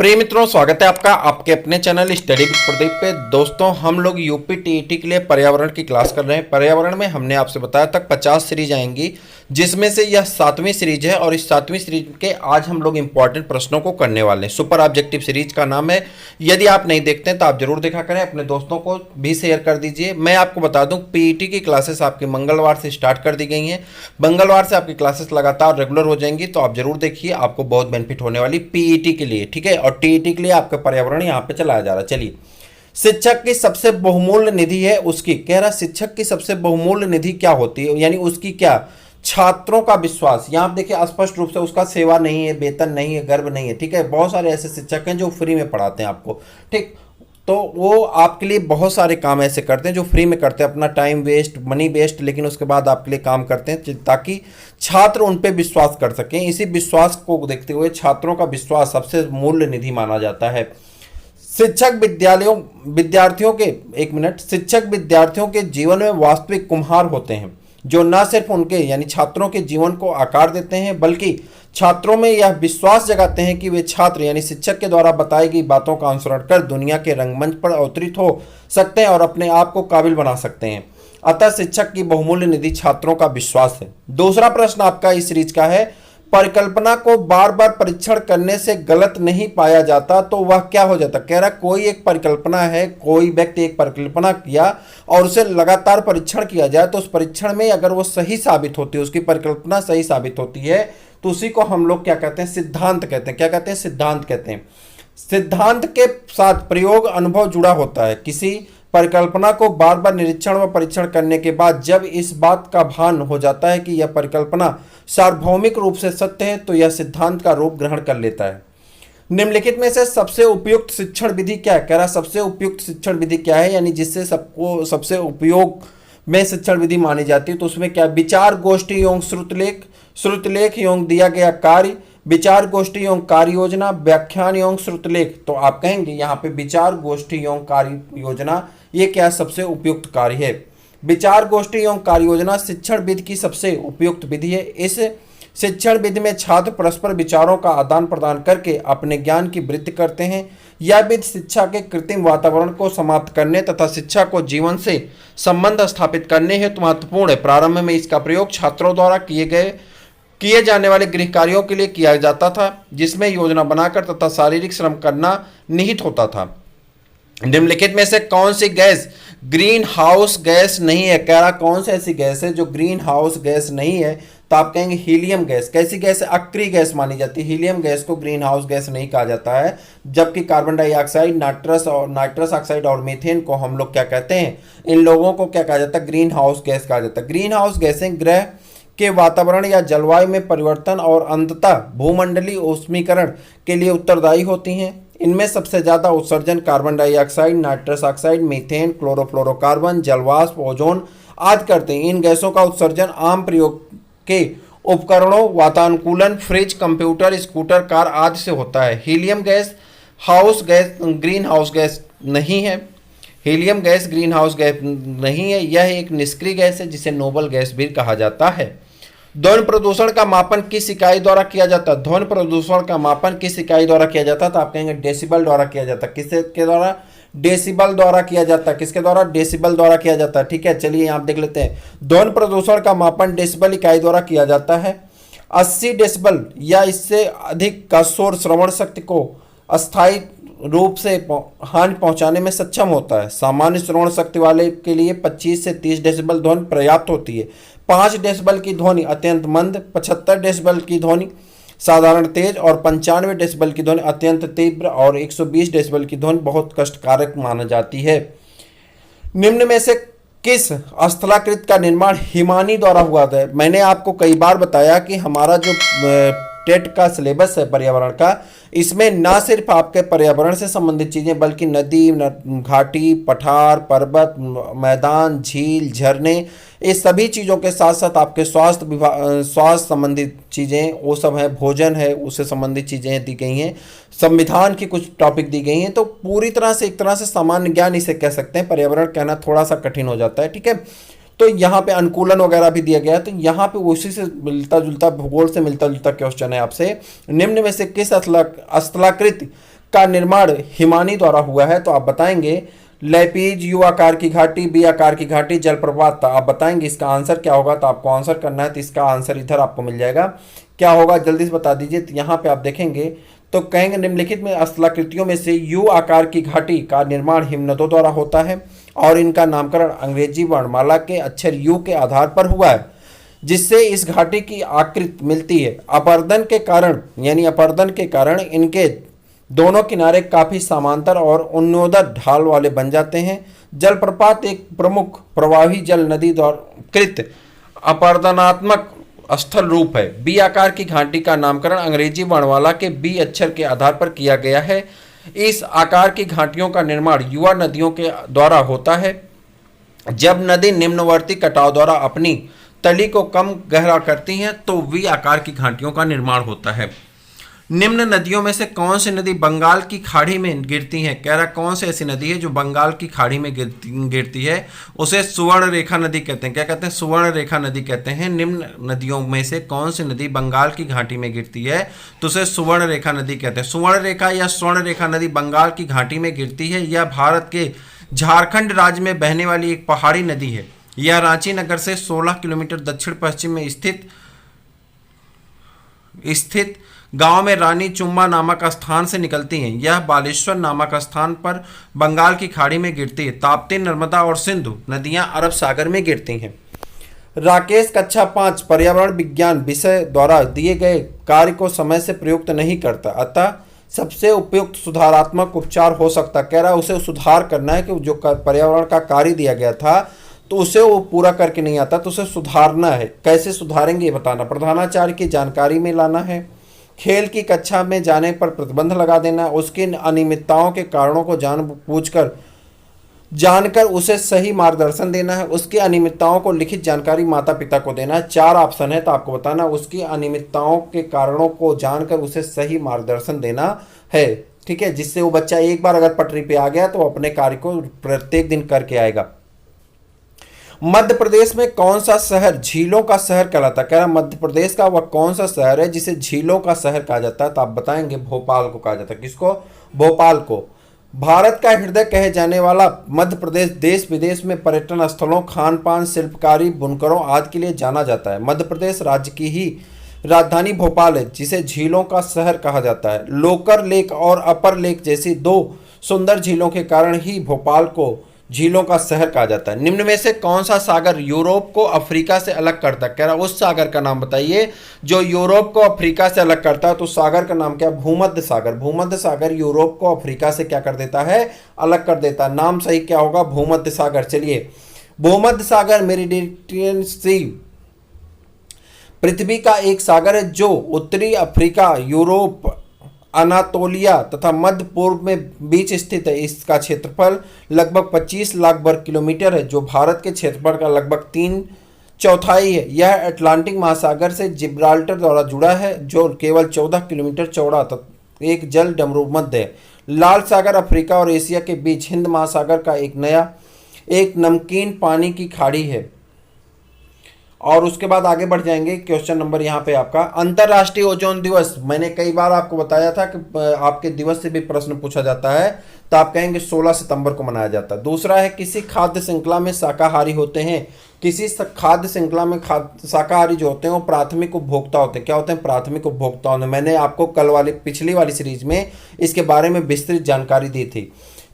प्रिय मित्रों, स्वागत है आपका आपके अपने चैनल स्टडी विद प्रदीप पे। दोस्तों, हम लोग यूपी टीईटी के लिए पर्यावरण की क्लास कर रहे हैं। पर्यावरण में हमने आपसे बताया तक 50 सीरीज आएंगी, जिसमें से यह 7वीं सीरीज है और इस 7वीं सीरीज के आज हम लोग इंपॉर्टेंट प्रश्नों को करने वाले हैं। सुपर ऑब्जेक्टिव सीरीज का नाम है। यदि आप नहीं देखते हैं तो आप जरूर देखा करें, अपने दोस्तों को भी शेयर कर दीजिए। मैं आपको बता दूं, पीईटी की क्लासेस आपकी मंगलवार से स्टार्ट कर दी गई हैं। मंगलवार से आपकी क्लासेस लगातार रेगुलर हो जाएंगी, तो आप जरूर देखिए, आपको बहुत बेनिफिट होने वाली पीईटी के लिए। ठीक है, और टीईटी के लिए आपका पर्यावरण यहाँ पे चलाया जा रहा है। चलिए, शिक्षक की सबसे बहुमूल्य निधि है उसकी, कह रहा शिक्षक की सबसे बहुमूल्य निधि क्या होती है, यानी उसकी क्या, छात्रों का विश्वास। यहां आप देखिए स्पष्ट रूप से उसका सेवा नहीं है, वेतन नहीं है, गर्व नहीं है। ठीक है, बहुत सारे ऐसे शिक्षक हैं जो फ्री में पढ़ाते हैं आपको। ठीक, तो वो आपके लिए बहुत सारे काम ऐसे करते हैं जो फ्री में करते हैं, अपना टाइम वेस्ट, मनी वेस्ट, लेकिन उसके बाद आपके लिए काम करते हैं ताकि छात्र उन पर विश्वास कर सकें। इसी विश्वास को देखते हुए छात्रों का विश्वास सबसे मूल्य निधि माना जाता है। शिक्षक विद्यार्थियों के, एक मिनट, शिक्षक विद्यार्थियों के जीवन में वास्तविक कुम्हार होते हैं, जो न सिर्फ उनके यानी छात्रों के जीवन को आकार देते हैं, बल्कि छात्रों में यह विश्वास जगाते हैं कि वे छात्र यानी शिक्षक के द्वारा बताई गई बातों का अनुसरण कर दुनिया के रंगमंच पर अवतरित हो सकते हैं और अपने आप को काबिल बना सकते हैं। अतः शिक्षक की बहुमूल्य निधि छात्रों का विश्वास है। दूसरा प्रश्न आपका इस सीरीज का है, परिकल्पना को बार बार परीक्षण करने से गलत नहीं पाया जाता तो वह क्या हो जाता। कह रहा कोई एक परिकल्पना है, कोई व्यक्ति एक परिकल्पना किया और उसे लगातार परीक्षण किया जाए, तो उस परीक्षण में अगर वो सही साबित होती है, उसकी परिकल्पना सही साबित होती है, तो उसी को हम लोग क्या कहते हैं, सिद्धांत कहते हैं। क्या कहते हैं, सिद्धांत कहते हैं। सिद्धांत के साथ प्रयोग अनुभव जुड़ा होता है। किसी परिकल्पना को बार बार निरीक्षण व परीक्षण करने के बाद जब इस बात का भान हो जाता है कि यह परिकल्पना सार्वभौमिक रूप से सत्य है, तो यह सिद्धांत का रूप ग्रहण कर लेता है। निम्नलिखित में से सबसे उपयुक्त शिक्षण विधि क्या है। कह रहा सबसे उपयुक्त शिक्षण विधि क्या है, यानी जिससे सबको सबसे उपयोग में शिक्षण विधि मानी जाती है, तो उसमें क्या, विचार गोष्ठी एवं श्रुतलेख, श्रुतलेख एवं दिया गया कार्य, विचार गोष्ठी एवं कार्य योजना, व्याख्यान एवं श्रुतलेख। तो आप कहेंगे यहाँ पे विचार गोष्ठी एवं कार्य योजना ये क्या सबसे उपयुक्त कार्य है। विचार गोष्ठी एवं कार्य योजना शिक्षण विधि की सबसे उपयुक्त विधि है। इस शिक्षण विधि में छात्र परस्पर विचारों का आदान प्रदान करके अपने ज्ञान की वृद्धि करते हैं। यह विधि शिक्षा के कृत्रिम वातावरण को समाप्त करने तथा शिक्षा को जीवन से संबंध स्थापित करने हेतु महत्वपूर्ण है। प्रारंभ में इसका प्रयोग छात्रों द्वारा किए जाने वाले गृह कार्यों के लिए किया जाता था, जिसमें योजना बनाकर तथा शारीरिक श्रम करना निहित होता था। निम्नलिखित में से कौन सी गैस ग्रीन हाउस गैस नहीं है। कह रहा कौन सी ऐसी गैस है जो ग्रीन हाउस गैस नहीं है, तो आप कहेंगे हीलियम गैस। कैसी गैस है, अक्रिय गैस मानी जाती है। हीलियम गैस को ग्रीन हाउस गैस नहीं कहा जाता है, जबकि कार्बन डाइऑक्साइड, नाइट्रस ऑक्साइड और मीथेन को हम लोग क्या कहते हैं, इन लोगों को क्या कहा जाता है, ग्रीन हाउस गैस कहा जाता है। ग्रीन हाउस गैसें ग्रह के वातावरण या जलवायु में परिवर्तन और अंततः भूमंडलीय ऊष्मीकरण के लिए उत्तरदायी होती हैं। इनमें सबसे ज्यादा उत्सर्जन carbon dioxide, nitrous oxide, methane, chlorofluorocarbon, जलवाष्प, ओजोन आदि करते हैं। इन गैसों का उत्सर्जन आम प्रयोग के उपकरणों, वातानुकूलन, फ्रिज, कंप्यूटर, स्कूटर, कार आदि से होता है। Helium gas green house gas नहीं है। Helium gas green house gas नहीं है, यह एक निष्क्रिय गैस है जिसे नोबल गैस भी कहा जाता है। ध्वनि प्रदूषण का मापन किस इकाई द्वारा किया जाता है। ध्वनि प्रदूषण का मापन किस इकाई द्वारा किया जाता है, तो आप कहेंगे डेसिबल द्वारा किया जाता है। किसके द्वारा, डेसिबल द्वारा किया जाता है। किसके द्वारा, डेसिबल द्वारा किया जाता है। ठीक है, चलिए यहाँ देख लेते हैं। ध्वनि प्रदूषण का मापन डेसिबल इकाई द्वारा किया जाता है। 80 डेसिबल या इससे अधिक का शोर श्रवण शक्ति को अस्थायी रूप से हानि पहुंचाने में सक्षम होता है। सामान्य श्रवण शक्ति वाले के लिए 25 से 30 डेसिबल ध्वनि पर्याप्त होती है। 5 डेसिबल की ध्वनि अत्यंत मंद, 75 डेसिबल की ध्वनि साधारण तेज और 95 डेसिबल की ध्वनि अत्यंत तीव्र और 120 डेसिबल की ध्वनि बहुत कष्टकारक मानी जाती है। निम्न में से किस स्थलाकृत का निर्माण हिमानी द्वारा हुआ था। मैंने आपको कई बार बताया कि हमारा जो टेट का सिलेबस है पर्यावरण का, इसमें ना सिर्फ आपके पर्यावरण से संबंधित चीजें बल्कि नदी, घाटी, पठार, पर्वत, मैदान, झील, झरने, इस सभी चीज़ों के साथ साथ आपके स्वास्थ्य संबंधित चीज़ें वो सब है, भोजन है, उससे संबंधित चीज़ें दी गई हैं, संविधान की कुछ टॉपिक दी गई हैं। तो पूरी तरह से एक तरह से सामान्य ज्ञान इसे कह सकते हैं। पर्यावरण कहना थोड़ा सा कठिन हो जाता है। ठीक है, तो यहाँ पे अनुकूलन वगैरह भी दिया गया है। तो यहाँ पे उसी से मिलता जुलता, भूगोल से मिलता जुलता क्वेश्चन है आपसे, निम्न में से किस स्थलाकृत का निर्माण हिमानी द्वारा हुआ है? तो आप बताएंगे लेपीज, यू आकार की घाटी, बी आकार की घाटी, जलप्रपात। तो आप बताएंगे इसका आंसर क्या होगा? तो आपको आंसर करना है, तो इसका आंसर इधर आपको मिल जाएगा। क्या होगा जल्दी से बता दीजिए। तो यहाँ पे आप देखेंगे तो कहेंगे निम्नलिखित में स्थलाकृतियों में से यू आकार की घाटी का निर्माण हिमनदों द्वारा होता है और इनका नामकरण अंग्रेजी वर्णमाला के अक्षर यू के आधार पर हुआ है, जिससे इस घाटी की आकृति मिलती है। अपरदन के कारण यानी अपरदन के कारण इनके दोनों किनारे काफी समांतर और उन्नोदर ढाल वाले बन जाते हैं। जलप्रपात एक प्रमुख प्रवाही जल नदी द्वारा कृत अपरदनात्मक स्थल रूप है। बी आकार की घाटी का नामकरण अंग्रेजी वर्णमाला के बी अक्षर के आधार पर किया गया है। इस आकार की घाटियों का निर्माण युवा नदियों के द्वारा होता है। जब नदी निम्नवर्ती कटाव द्वारा अपनी तली को कम गहरा करती हैं तो वी आकार की घाटियों का निर्माण होता है। निम्न नदियों में से कौन सी नदी बंगाल की खाड़ी में गिरती है? कह रहा कौन सी ऐसी नदी है जो बंगाल की खाड़ी में गिरती है? उसे सुवर्ण रेखा नदी कहते हैं। क्या कहते हैं? सुवर्ण रेखा नदी कहते हैं। निम्न नदियों में से कौन सी नदी बंगाल की घाटी में गिरती है? तो उसे सुवर्ण रेखा नदी कहते हैं। सुवर्ण रेखा या स्वर्ण रेखा नदी बंगाल की घाटी में गिरती है। यह भारत के झारखंड राज्य में बहने वाली एक पहाड़ी नदी है। यह रांची नगर से 16 किलोमीटर दक्षिण पश्चिम में स्थित गांव में रानी चुम्मा नामक स्थान से निकलती हैं। यह बालेश्वर नामक स्थान पर बंगाल की खाड़ी में गिरती है। ताप्ती, नर्मदा और सिंधु नदियां अरब सागर में गिरती हैं। राकेश कक्षा 5 पर्यावरण विज्ञान विषय द्वारा दिए गए कार्य को समय से प्रयुक्त नहीं करता, अतः सबसे उपयुक्त सुधारात्मक उपचार हो सकता। कह रहा है उसे सुधार करना है कि जो पर्यावरण का कार्य दिया गया था तो उसे वो पूरा करके नहीं आता, तो उसे सुधारना है। कैसे सुधारेंगे ये बताना। प्रधानाचार्य की जानकारी में लाना है। खेल की कक्षा में जाने पर प्रतिबंध लगा देना। उसकी अनियमितताओं के कारणों को जानकर उसे सही मार्गदर्शन देना है। उसकी अनियमितताओं को लिखित जानकारी माता पिता को देना है। 4 ऑप्शन है तो आपको बताना उसकी अनियमितताओं के कारणों को जानकर उसे सही मार्गदर्शन देना है। ठीक है, जिससे वो बच्चा एक बार अगर पटरी पे आ गया तो अपने कार्य को प्रत्येक दिन करके आएगा। मध्य प्रदेश में कौन सा शहर झीलों का शहर कहलाता है? कह रहा मध्य प्रदेश का वह कौन सा शहर है जिसे झीलों का शहर कहा जाता है? तो आप बताएंगे भोपाल को कहा जाता है। किसको? भोपाल को। भारत का हृदय कहे जाने वाला मध्य प्रदेश देश विदेश में पर्यटन स्थलों, खान पान, शिल्पकारी, बुनकरों आदि के लिए जाना जाता है। मध्य प्रदेश राज्य की ही राजधानी भोपाल है, जिसे झीलों का शहर कहा जाता है। लोकर लेक और अपर लेक जैसी 2 सुंदर झीलों के कारण ही भोपाल को झीलों का शहर कहा जाता है। निम्न में से कौन सा सागर यूरोप को अफ्रीका से अलग करता है? कह रहा उस सागर का नाम बताइए जो यूरोप को अफ्रीका से अलग करता है। तो सागर का नाम क्या? भूमध्य सागर। भूमध्य सागर यूरोप को अफ्रीका से क्या कर देता है? अलग कर देता है। नाम सही क्या होगा? भूमध्य सागर। चलिए, भूमध्य सागर मेडिटेरेनियन सी पृथ्वी का एक सागर है जो उत्तरी अफ्रीका, यूरोप, अनातोलिया तथा मध्य पूर्व में बीच स्थित है। इसका क्षेत्रफल लगभग 25 लाख वर्ग किलोमीटर है, जो भारत के क्षेत्रफल का लगभग 3/4 है। यह अटलांटिक महासागर से जिब्राल्टर द्वारा जुड़ा है, जो केवल 14 किलोमीटर चौड़ा तथा एक जल डमरूमध्य है। लाल सागर अफ्रीका और एशिया के बीच हिंद महासागर का एक नमकीन पानी की खाड़ी है। और उसके बाद आगे बढ़ जाएंगे। क्वेश्चन नंबर यहाँ पे आपका अंतर्राष्ट्रीय ओजोन दिवस। मैंने कई बार आपको बताया था कि आपके दिवस से भी प्रश्न पूछा जाता है, तो आप कहेंगे 16 सितंबर को मनाया जाता है। दूसरा है किसी खाद्य श्रृंखला में शाकाहारी होते हैं। किसी खाद्य श्रृंखला में शाकाहारी जो होते हैं वो प्राथमिक उपभोक्ता होते हैं। क्या होते हैं? प्राथमिक उपभोक्ता होते हैं। मैंने आपको पिछली वाली सीरीज में इसके बारे में विस्तृत जानकारी दी थी।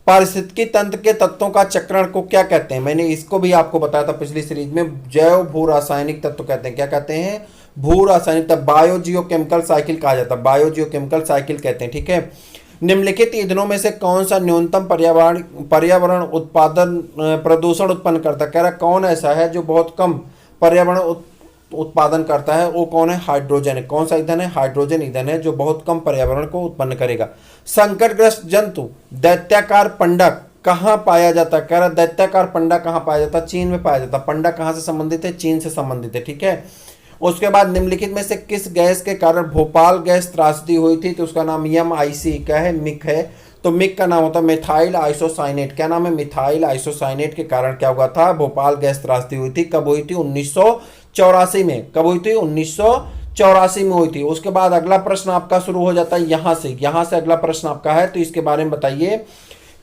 पारिस्थितिकी तंत्र के तत्वों का चक्रण को क्या कहते हैं? मैंने इसको भी आपको बताया था पिछली सीरीज में। जैव भू रासायनिक तत्व कहते हैं। क्या कहते हैं? भू रासायनिक तत्व। बायोजियोकेमिकल साइकिल कहा जाता है। बायोजियोकेमिकल साइकिल कहते हैं। ठीक है। निम्नलिखित ईंधनों में से कौन सा न्यूनतम पर्यावरण उत्पादन प्रदूषण उत्पन्न करता है? कह रहा कौन ऐसा है जो बहुत कम पर्यावरण उत्पादन करता है? वो कौन है? हाइड्रोजन है। कौन सा ईंधन है? हाइड्रोजन ईंधन है जो बहुत कम पर्यावरण को उत्पन्न करेगा। संकटग्रस्त जंतु दैत्याकार पंडा कहाँ पाया जाता है? कह रहा दैत्याकार पंडा कहाँ पाया जाता है? चीन में पाया जाता है। पंडा कहाँ से संबंधित है? चीन से संबंधित है। ठीक है। उसके बाद निम्नलिखित में से किस गैस के कारण भोपाल गैस त्रासदी हुई थी? तो उसका नाम MIC क्या है? मिक है। तो मिक का नाम होता है मिथाइल आइसोसाइनेट। क्या नाम है? मिथाइल आइसोसाइनेट के कारण क्या हुआ था? भोपाल गैस त्रासदी हुई थी। कब हुई थी? 1984 में। कब हुई थी? 84 में हुई थी। उसके बाद अगला प्रश्न आपका शुरू हो जाता है यहाँ से अगला प्रश्न आपका है, तो इसके बारे में बताइए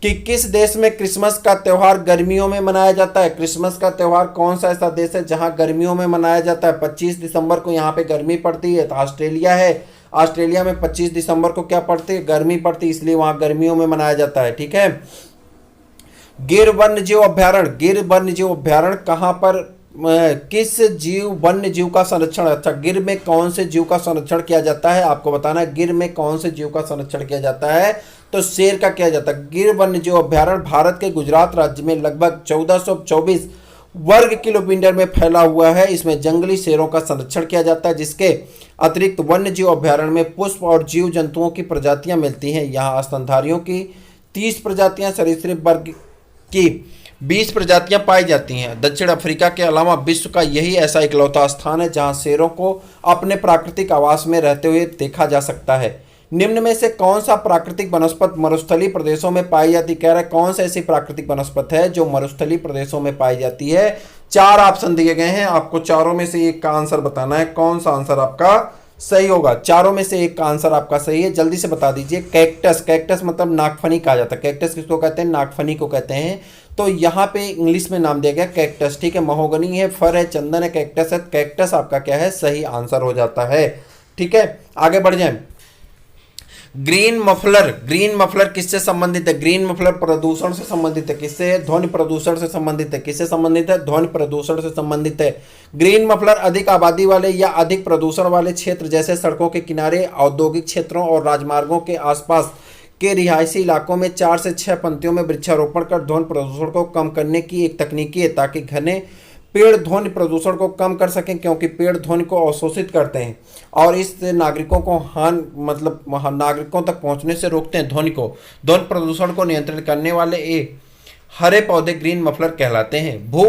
कि किस देश में क्रिसमस का त्यौहार गर्मियों में मनाया जाता है। क्रिसमस का त्यौहार कौन सा ऐसा देश है जहां गर्मियों में मनाया जाता है। 25 दिसंबर को यहाँ पे गर्मी पड़ती है, तो ऑस्ट्रेलिया है। ऑस्ट्रेलिया में 25 दिसंबर को क्या पड़ती है, गर्मी पड़ती है, इसलिए वहां गर्मियों में मनाया जाता है। ठीक है। गिर वन्यजीव अभ्यारण्य कहाँ पर, किस वन्य जीव का संरक्षण, अच्छा गिर में कौन से जीव का संरक्षण किया जाता है, आपको बताना है गिर में कौन से जीव का संरक्षण किया जाता है, तो शेर का किया जाता है। गिर वन्य जीव अभ्यारण्य भारत के गुजरात राज्य में लगभग 1424 वर्ग किलोमीटर में फैला हुआ है। इसमें जंगली शेरों का संरक्षण किया जाता है, जिसके अतिरिक्त वन्य जीव अभ्यारण्य में पुष्प और जीव जंतुओं की प्रजातियां मिलती हैं। यहाँ स्तनधारियों की 30 प्रजातियां, सरीसृप वर्ग की 20 प्रजातियां पाई जाती हैं। दक्षिण अफ्रीका के अलावा विश्व का यही ऐसा इकलौता स्थान है जहां शेरों को अपने प्राकृतिक आवास में रहते हुए देखा जा सकता है। निम्न में से कौन सा प्राकृतिक वनस्पति मरुस्थलीय प्रदेशों में पाई जाती, कह रहा है कौन सा ऐसी प्राकृतिक वनस्पति है जो मरुस्थलीय प्रदेशों में पाई जाती है। 4 ऑप्शन दिए गए हैं, आपको चारों में से एक का आंसर बताना है, कौन सा आंसर आपका सही होगा। चारों में से एक का आंसर आपका सही है, जल्दी से बता दीजिए। कैक्टस मतलब नागफनी कहा जाता है। कैक्टस किसको कहते हैं, नागफनी को कहते हैं। तो यहाँ पे इंग्लिश में नाम दिया गया कैक्टस। ठीक है, महोगनी है, फर है, चंदन है, कैक्टस है। कैक्टस आपका क्या है, सही आंसर हो जाता है। ठीक है, आगे बढ़ जाए। ग्रीन मफलर किससे संबंधित है। ग्रीन मफलर प्रदूषण से संबंधित है। किससे, ध्वनि प्रदूषण से संबंधित है। किससे संबंधित है, ध्वनि प्रदूषण से संबंधित है। ग्रीन मफलर अधिक आबादी वाले या अधिक प्रदूषण वाले क्षेत्र जैसे सड़कों के किनारे, औद्योगिक क्षेत्रों और राजमार्गों के आसपास के रिहायशी इलाकों में 4 से 6 पंक्तियों में वृक्षारोपण कर ध्वनि प्रदूषण को कम करने की एक तकनीकी है, ताकि घने पेड़ ध्वनि प्रदूषण को कम कर सकें, क्योंकि पेड़ ध्वनि को अवशोषित करते हैं और इससे नागरिकों को नागरिकों तक पहुंचने से रोकते हैं। ध्वनि प्रदूषण को नियंत्रित करने वाले ये हरे पौधे ग्रीन मफलर कहलाते हैं। भू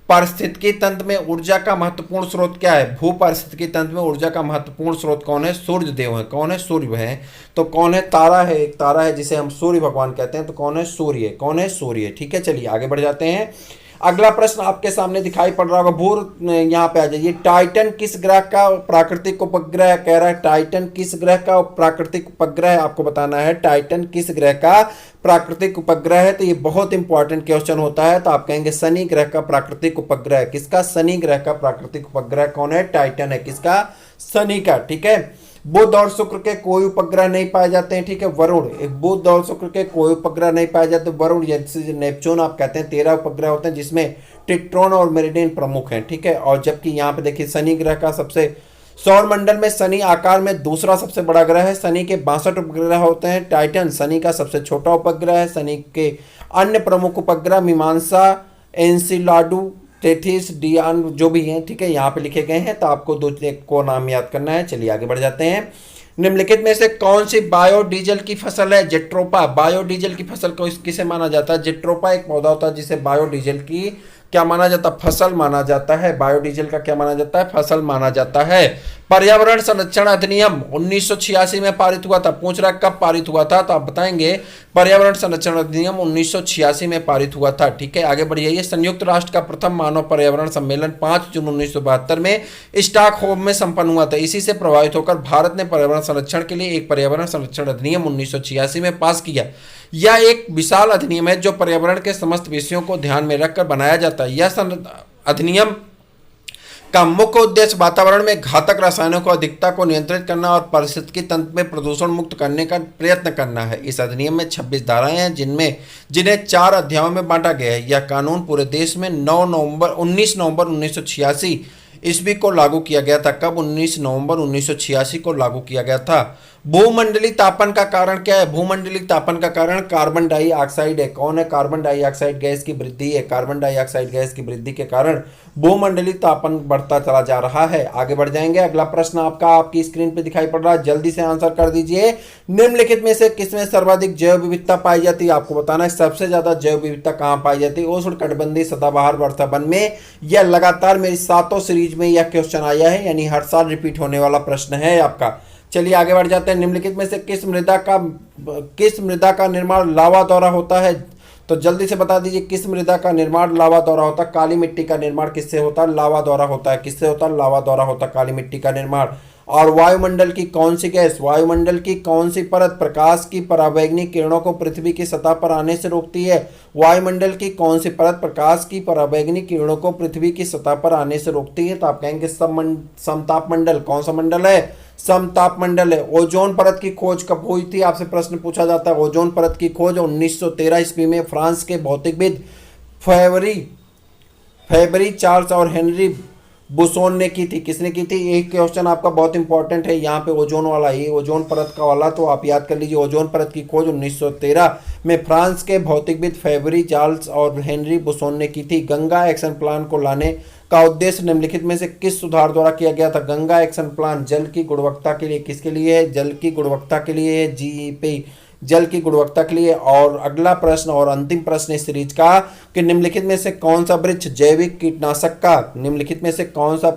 पारिस्थितिकी तंत्र में ऊर्जा का महत्वपूर्ण स्रोत क्या है। भू पारिस्थितिकी तंत्र में ऊर्जा का महत्वपूर्ण स्रोत कौन है, सूर्य देव है। कौन है, सूर्य है। तो कौन है, तारा है, एक तारा है जिसे हम सूर्य भगवान कहते हैं। तो कौन है, सूर्य। कौन है, सूर्य। ठीक है, चलिए आगे बढ़ जाते हैं। अगला प्रश्न आपके सामने दिखाई पड़ रहा होगा, यहाँ पे आ जाइए। टाइटन किस ग्रह का प्राकृतिक उपग्रह है, कह रहा है टाइटन किस ग्रह का प्राकृतिक उपग्रह है, आपको बताना है टाइटन किस ग्रह का प्राकृतिक उपग्रह है। तो ये बहुत इंपॉर्टेंट क्वेश्चन होता है, तो आप कहेंगे शनि ग्रह का प्राकृतिक उपग्रह। किसका, शनि ग्रह का प्राकृतिक उपग्रह कौन है, टाइटन है। किसका, शनि का। ठीक है, बुध और शुक्र के कोई उपग्रह नहीं पाए जाते हैं। ठीक है, वरुण, एक बुध और शुक्र के कोई उपग्रह नहीं पाए जाते। वरुण जैसे नेपच्यून आप कहते हैं 13 उपग्रह होते हैं, जिसमें टिट्रोन और मेरिडियन प्रमुख हैं। ठीक है, और जबकि यहाँ पे देखिए शनि ग्रह का सबसे, सौर मंडल में शनि आकार में दूसरा सबसे बड़ा ग्रह है। शनि के 62 उपग्रह होते हैं। टाइटन शनि का सबसे छोटा उपग्रह है। शनि के अन्य प्रमुख उपग्रह मीमांसा, एनसिलाडू, टेथिस, डियान जो भी हैं, ठीक है, यहाँ पे लिखे गए हैं, तो आपको 2 को नाम याद करना है। चलिए आगे बढ़ जाते हैं। निम्नलिखित में से कौन सी बायोडीजल की फसल है, जेट्रोपा। बायोडीजल की फसल को किसे माना जाता है, जेट्रोपा एक पौधा होता है जिसे बायोडीजल की क्या माना जाता है, फसल माना जाता है। बायोडीजल का क्या माना जाता है, फसल माना जाता है। पर्यावरण संरक्षण अधिनियम 1986 में पारित हुआ था। पूछ रहा कब पारित हुआ था, तो आप बताएंगे पर्यावरण संरक्षण अधिनियम 1986 में पारित हुआ था। ठीक है, आगे बढ़िए। संयुक्त राष्ट्र का प्रथम मानव पर्यावरण सम्मेलन 5 जून 1972 में स्टॉकहोम में संपन्न हुआ था। इसी से प्रभावित होकर भारत ने पर्यावरण संरक्षण के लिए एक पर्यावरण संरक्षण अधिनियम 1986 में पास किया। यह एक विशाल अधिनियम है जो पर्यावरण के समस्त विषयों को ध्यान में रखकर बनाया जाता है। यह अधिनियम का मुख्य उद्देश्य वातावरण में घातक रसायनों को अधिकता को नियंत्रित करना और पारिस्थितिकी तंत्र में प्रदूषण मुक्त करने का प्रयत्न करना है। इस अधिनियम में 26 धाराएं हैं जिन्हें 4 अध्यायों में बांटा गया है। यह कानून पूरे देश में 19 नवंबर 1986 ईस्वी को लागू किया गया था। कब, 19 नवंबर 1986 को लागू किया गया था। भूमंडलीय तापन का कारण क्या है, भूमंडलीय तापन का कारण कार्बन डाइऑक्साइड है। कौन है, कार्बन डाइऑक्साइड गैस की वृद्धि है। कार्बन डाइऑक्साइड गैस की वृद्धि के कारण भूमंडलीय तापन बढ़ता चला जा रहा है। आगे बढ़ जाएंगे। अगला प्रश्न आपकी स्क्रीन पे दिखाई पड़ रहा है, जल्दी से आंसर कर दीजिए। निम्नलिखित में से किसमें सर्वाधिक जैव विविधता पाई जाती है, आपको बताना है सबसे ज्यादा जैव विविधता कहां पाई जाती है। उष्णकटिबंधीय सदाबहार वर्षा वन में। यह लगातार मेरी 7 सीरीज में यह क्वेश्चन आया है, यानी हर साल रिपीट होने वाला प्रश्न है आपका। चलिए आगे बढ़ जाते हैं। निम्नलिखित में से किस मृदा का निर्माण लावा द्वारा होता है, तो जल्दी से बता दीजिए किस मृदा का निर्माण लावा द्वारा होता है। काली मिट्टी का निर्माण किससे होता है, लावा द्वारा होता है। किससे होता है, लावा द्वारा होता है काली मिट्टी का निर्माण। और वायुमंडल की कौन सी गैस, वायुमंडल की कौन सी परत प्रकाश की परावैंगनिक किरणों को पृथ्वी की सतह पर आने से रोकती है, वायुमंडल की कौन सी परत प्रकाश की परावैंगनिक किरणों को पृथ्वी की सतह पर आने से रोकती है? तो आप कहेंगे समताप मंडल। कौन सा मंडल है? समताप मंडल है। ओजोन परत की खोज कब हुई थी? आपसे प्रश्न पूछा जाता है। ओजोन परत की खोज 1913 ईस्वी में फ्रांस के भौतिकविद फेबरी चार्ल्स और हेनरी बुसोन ने की थी। किसने की थी? एक क्वेश्चन आपका बहुत इंपॉर्टेंट है यहाँ पे, ओजोन वाला, ये ओजोन परत का वाला, तो आप याद कर लीजिए। ओजोन परत की खोज 1913 में फ्रांस के भौतिकविद फेबरी चार्ल्स और हेनरी बुसोन ने की थी। गंगा एक्शन प्लान को लाने का उद्देश्य निम्नलिखित में से किस सुधार द्वारा किया गया था? गंगा एक्शन प्लान जल की गुणवत्ता के लिए, किसके लिए है? जल की गुणवत्ता के लिए है, जीईपी, जल की गुणवत्ता के लिए। और अगला प्रश्न और अंतिम प्रश्न इस सीरीज का कि निम्नलिखित में से कौन सा वृक्ष जैविक कीटनाशक का, निम्नलिखित में से कौन सा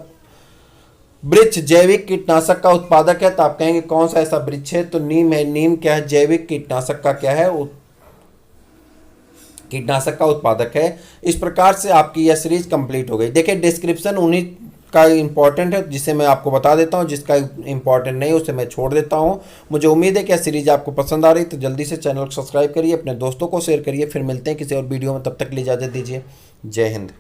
वृक्ष जैविक कीटनाशक का उत्पादक है? तो आप कहेंगे कौन सा ऐसा वृक्ष है? तो नीम है। नीम क्या है? जैविक कीटनाशक का क्या है? कीटनाशक का उत्पादक है। इस प्रकार से आपकी यह सीरीज कंप्लीट हो गई। देखिए डिस्क्रिप्शन उन्हीं का इंपॉर्टेंट है जिसे मैं आपको बता देता हूं, जिसका इंपॉर्टेंट नहीं उसे मैं छोड़ देता हूं। मुझे उम्मीद है कि यह सीरीज आपको पसंद आ रही, तो जल्दी से चैनल को सब्सक्राइब करिए, अपने दोस्तों को शेयर करिए। फिर मिलते हैं किसी और वीडियो में, तब तक के लिए इजाज़त दीजिए। जय हिंद।